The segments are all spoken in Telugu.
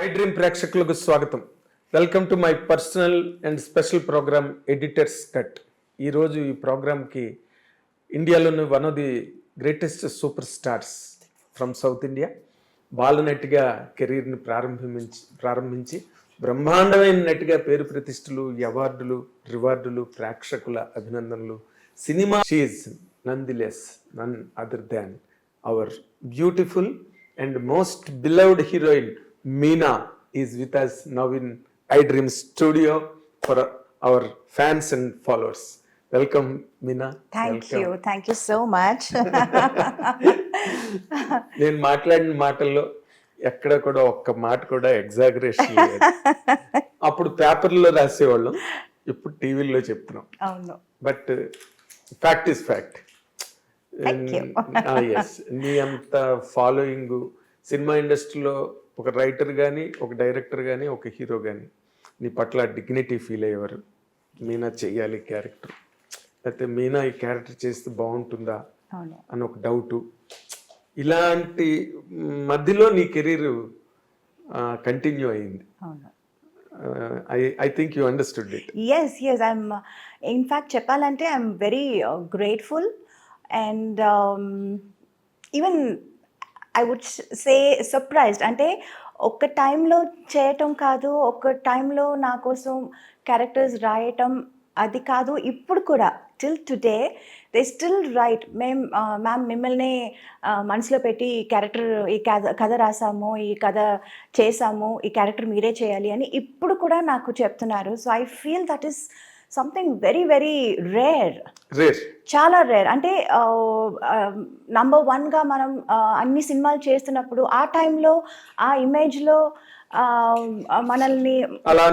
ఐ డ్రీమ్ ప్రేక్షకులకు స్వాగతం. Welcome to my personal and special programme editor's cut. ఈరోజు ఈ ప్రోగ్రామ్కి ఇండియాలోని one of the greatest super stars from south India బాలనటిగా కెరీర్ని ప్రారంభించి బ్రహ్మాండమైన నటిగా పేరు ప్రతిష్టలు, అవార్డులు, రివార్డులు, ప్రేక్షకుల అభినందనలు, cinema she is none other than our beautiful and most beloved heroine Meena is with us now in iDream studio for our fans and followers. Welcome Meena. Thank you so much. నేను మాట్లాడిన మాటల్లో ఎక్కడ కూడా ఒక్క మాట కూడా ఎగ్జాగరేషన్ లేదు. అప్పుడు పేపర్లో రాసేవాళ్ళం, ఇప్పుడు టీవీలో చెప్తున్నాం. అవును, but fact is fact. Yes, నీ అంత ఫాలోయింగ్ సినిమా ఇండస్ట్రీలో ఒక రైటర్ కానీ, ఒక డైరెక్టర్ కానీ, ఒక హీరో కానీ నీ పట్ల డిగ్నిటీ ఫీల్ అయ్యేవారు. మీనా చెయ్యాలి క్యారెక్టర్, లేకపోతే మీనా ఈ క్యారెక్టర్ చేస్తే బాగుంటుందా అని ఒక డౌటు. ఇలాంటి మధ్యలో నీ కెరీర్ కంటిన్యూ అయింది. I think you understood it. Yes I'm in fact చెప్పాలంటే I'm very grateful and even I would say surprised. అంటే ఒక్క టైంలో చేయటం కాదు, ఒక్క టైంలో నా కోసం క్యారెక్టర్స్ రాయటం అది కాదు. ఇప్పుడు కూడా till today they still right, ma'am మిమ్మల్ని మనసులో పెట్టి ఈ కథ రాసాము, ఈ కథ చేసాము, ఈ క్యారెక్టర్ మీరే చేయాలి అని ఇప్పుడు కూడా నాకు చెప్తున్నారు. So I feel that is something very very rare, చాలా రేర్. అంటే నంబర్ వన్గా మనం అన్ని సినిమాలు చేస్తున్నప్పుడు ఆ టైంలో ఆ ఇమేజ్లో మనల్ని అలా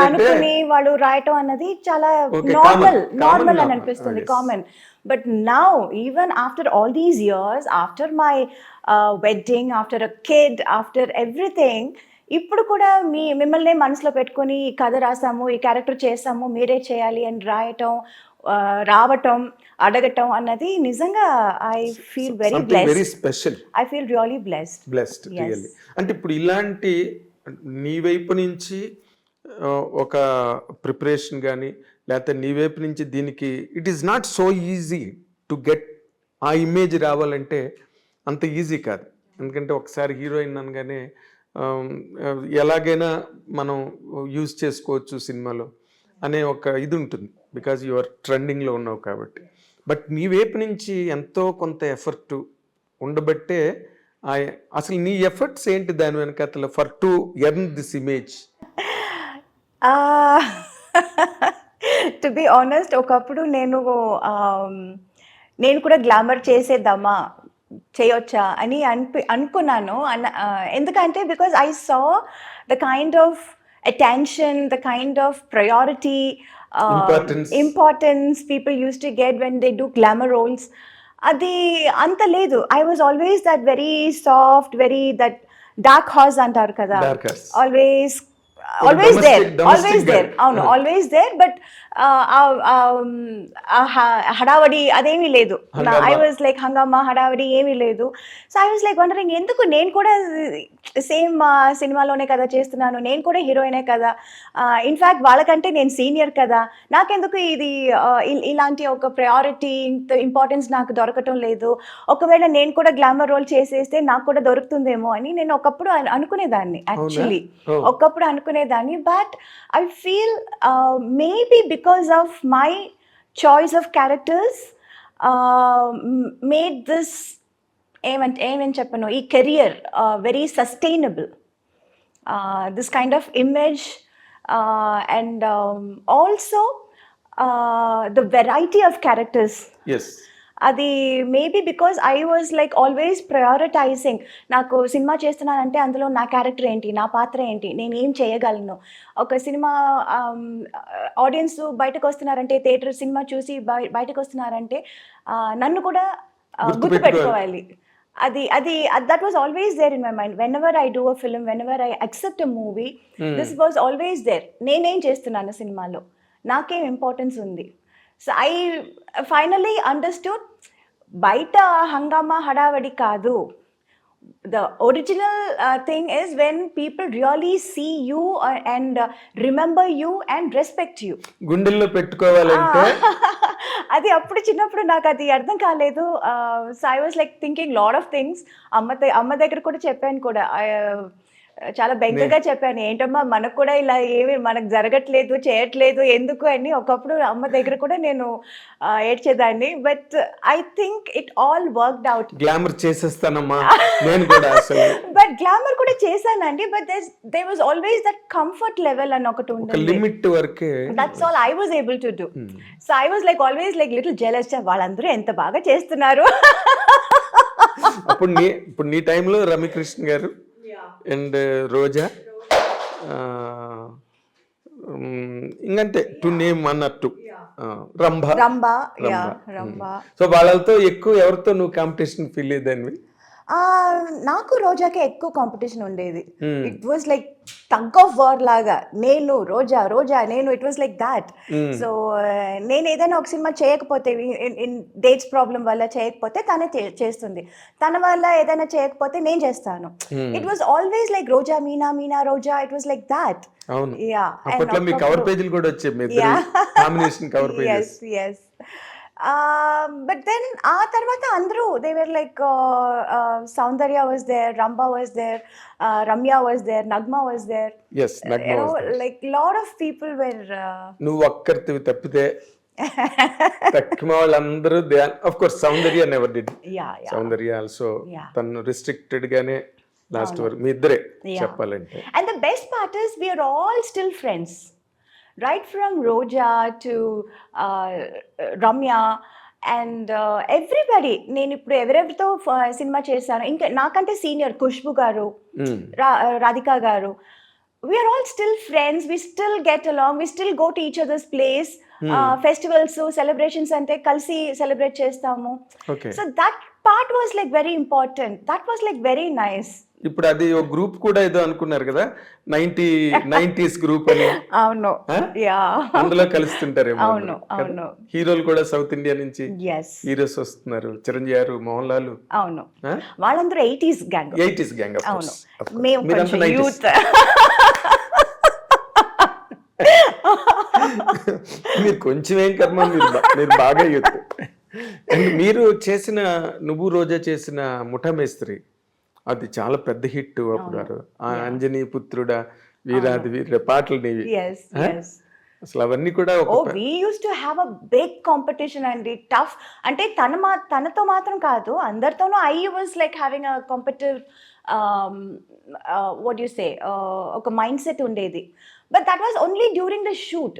అనుకుని వాళ్ళు రాయటం అన్నది చాలా నార్మల్ అని అనిపిస్తుంది, common. But now even after all these years, after my wedding, after a kid, after everything, ఇప్పుడు కూడా మిమ్మల్ని మనసులో పెట్టుకొని ఈ కథ రాసాము, ఈ క్యారెక్టర్ చేసాము, మీరే చేయాలి అని రాయటం, రావటం, అడగటం అన్నది నిజంగా I feel very special. I feel really blessed. అంటే ఇప్పుడు ఇలాంటి నీ వైపు నుంచి ఒక ప్రిపరేషన్ కానీ, లేకపోతే నీ వైపు నుంచి దీనికి it is not so easy to get ఆ ఇమేజ్ రావాలంటే అంత ఈజీ కాదు. ఎందుకంటే ఒకసారి హీరోయిన్ అనగానే ఎలాగైనా మనం యూజ్ చేసుకోవచ్చు సినిమాలో అనే ఒక ఇది ఉంటుంది, బికాజ్ యు ఆర్ ట్రెండింగ్లో ఉన్నావు కాబట్టి. బట్ నీ వైపు నుంచి ఎంతో కొంత ఎఫర్ట్ ఉండబట్టే అసలు నీ ఎఫర్ట్స్ ఏంటి దాని వెనకాల for to earn this image? To be honest, ఒకప్పుడు నేను కూడా గ్లామర్ చేసేద్దామా, చేయొచ్చా అని అనుకున్నాను. ఎందుకంటే because I saw the kind of attention, the kind of priority, importance people used to get when they do glamour roles. అది అంత లేదు. I was always that very soft, very that dark horse అంటారు కదా, ఆల్వేస్ దేర్. అవును, ఆల్వేస్ దేర్. బట్ హడావడి అదేమీ లేదు. ఐ వాజ్ లైక్ హంగామా, హడావడి ఏమీ లేదు. So I was like wondering, ఎందుకు నేను కూడా సేమ్ సినిమాలోనే కదా చేస్తున్నాను, నేను కూడా హీరోయినే కదా, ఇన్ఫ్యాక్ట్ వాళ్ళకంటే నేను సీనియర్ కదా, నాకెందుకు ఇది ఇలాంటి ఒక ప్రయారిటీ, ఇంపార్టెన్స్ నాకు దొరకటం లేదు, ఒకవేళ నేను కూడా గ్లామర్ రోల్ చేసేస్తే నాకు కూడా దొరుకుతుందేమో అని నేను ఒకప్పుడు అనుకునేదాన్ని. యాక్చువల్లీ ఒకప్పుడు అనుకునేదాన్ని. But I feel maybe because of my choice of characters made this ఏమని చెప్పను, ఈ career very sustainable. This kind of image and also the variety of characters. అది maybe because I was like always prioritising. నాకు సినిమా చేస్తున్నానంటే అందులో నా క్యారెక్టర్ ఏంటి, నా పాత్ర ఏంటి, నేను ఏం చేయగలను. ఒక సినిమా ఆడియన్స్ బయటకు వస్తున్నారంటే, థియేటర్ సినిమా చూసి బయటకు వస్తున్నారంటే నన్ను కూడా గుర్తుపెట్టుకోవాలి. that was always there in my mind. Whenever I do a film, whenever I accept a movie, this was always there. నేనేం చేస్తున్నాను సినిమాలో, నాకేం ఇంపార్టెన్స్ ఉంది. సో ఐ ఫైనలీ అండర్స్టూడ్, బయట హంగామా హడావడి కాదు, the original thing is when people really see you and remember you and respect you. గుండెల్లో పెట్టుకోవాలంటే అది అప్పుడు చిన్నప్పుడు నాకు అది అర్థం కాలేదు. So I was like thinking lot of things. అమ్మ దగ్గర కూడా చెప్పాను కూడా. చాలా బెంగగా చెప్పాను, ఏంటమ్మా మనకు కూడా ఇలా ఏమి మనకు జరగట్లేదు, చేయట్లేదు ఎందుకు అని. ఒకప్పుడు అమ్మ దగ్గర కూడా నేను ఏడ్చేదాన్ని. But I think it all worked out. Glamour చేసేస్తానమ్మా నేను కూడా అసలు. బట్ గ్లామర్ కూడా చేశానండి. But they was always that comfort level అని ఒకటి ఒక ఉంటుంది. లిమిట్ వరకే. That's all I was able to do. So I was like always like little jealous, వాళ్ళందరూ ఎంత బాగా చేస్తున్నారు. ఇప్పుడు నీ టైంలో రమ్యకృష్ణ గారు అండ్ రోజా, ఇంకంతే టు నేమ్ అన్నట్టు రంభ. సో వాళ్ళతో ఎక్కువ ఎవరితో నువ్వు కాంపిటీషన్ ఫీల్ అయ్యేదానివి? నాకు రోజాకే ఎక్కువ కాంపిటీషన్ ఉండేది. It was like tug of war లాగా, నేను రోజా నేను, it was like that. So నేను ఏదైనా ఒక సినిమా చేయకపోతే, ఇన్ డేట్స్ ప్రాబ్లం వల్ల చేయకపోతే తనే చేస్తుంది, తన వల్ల ఏదైనా చేయకపోతే నేను చేస్తాను. It was always like Roja Meena Roja, it was like that. అవును, అప్పట్లో మీ కవర్ పేజీలు కూడా వచ్చాయి, మీ combination cover pages. yes. But then ఆ తర్వాత అందరూ they were like Saundarya was there, Ramba was there, Ramya was there, Nagma was there. Yes, Nagma was there. Like lot of people were నువ్వు ఒక్కరివి తప్పితే తక్కువ వాళ్ళందరూ of course Saundarya never did. yeah Saundarya also తను restricted గానే లాస్ట్ వరకు మీ ఇద్దరే చెప్పాలంటే. And the best part is we are all still friends. Right from Roja to Ramya and everybody. నేను ఇప్పుడు ఎవరెవరితో సినిమా చేశాను, ఇంకా నాకంటే సీనియర్ ఖుష్బు గారు, రాధికా గారు, we are all still friends, we still get along, we still go to each other's place. Festivals, celebrations అంటే కలిసి సెలబ్రేట్ చేస్తాము. So that part was like very important, that was like very nice. ఇప్పుడు అది ఒక గ్రూప్ కూడా ఏదో అనుకున్నారు కదా, 90s గ్రూప్ అని. అవును, అందులో కలుస్తుంటారేమో. అవును. హీరోలు కూడా సౌత్ ఇండియా నుంచి yes హీరోస్ వస్తున్నారు, చిరంజీవి గారు, మోహన్ లాల్. అవును, వాళ్ళందరూ 80s గ్యాంగ్. అవును, మేము కొంచెం యూత్. మీరు కొంచెం ఏం కర్మ, మీరు బాగా యూత్. మీరు చేసిన, నువ్వు రోజా చేసిన ముఠా మేస్త్రి, అది చాలా పెద్ద హిట్ అప్పుడు. అంజనీ పుత్రుడా, వీరాది వీర పాటలు నీవి. అసలు అవన్నీ కూడా we used to have a big competition and tough. అంటే తనతో మాత్రం కాదు, అందరితోనూ I was like having a competitive what do you say, ఒక మైండ్ సెట్ ఉండేది. But that was only during the shoot.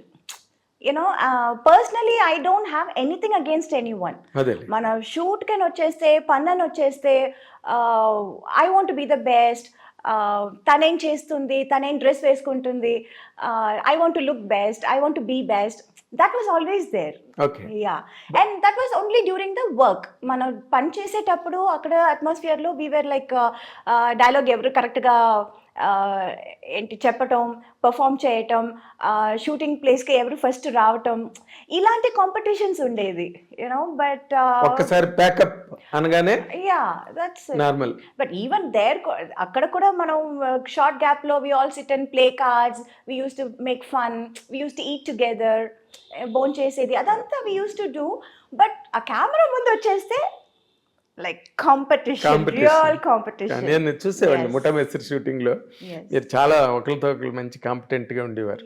You know, personally I don't have anything against anyone. మన షూట్ కెన్ వచ్చేస్తే, పన్నన్ వచ్చేస్తే, I want to be the best. తనేం చేస్తుంది, తనేం డ్రెస్ వేసుకుంటుంది, I want to look best, I want to be best. That was always there. And that was only during the work. మనం పని చేసేటప్పుడు అక్కడ అట్మాస్ఫియర్ లో we were like డైలాగ్ ఎవరు కరెక్ట్ గా ఏంటి చెప్పటం, పర్ఫామ్ చేయటం, షూటింగ్ ప్లేస్కి ఎవరు ఫస్ట్ రావటం, ఇలాంటి కాంపిటీషన్స్ ఉండేది, యూనో. బట్ ఒక్కసారి ప్యాకప్ అనగానే that's normal. But even there అక్కడ కూడా మనం షార్ట్ గ్యాప్ లో we all sit and play cards, we used to make fun, we used to eat together, బోన్ చేసేది, అదంతా we used to do. But ఆ కెమెరా ముందు వచ్చేస్తే లైక్ కాంపిటీషన్, రియల్ కాంపిటీషన్. నేను చూసేవాడిని ముఠా మేస్త్రి షూటింగ్ లో, మీరు చాలా ఒకరితో ఒకరు మంచి కాంపిటెంట్ గా ఉండేవారు.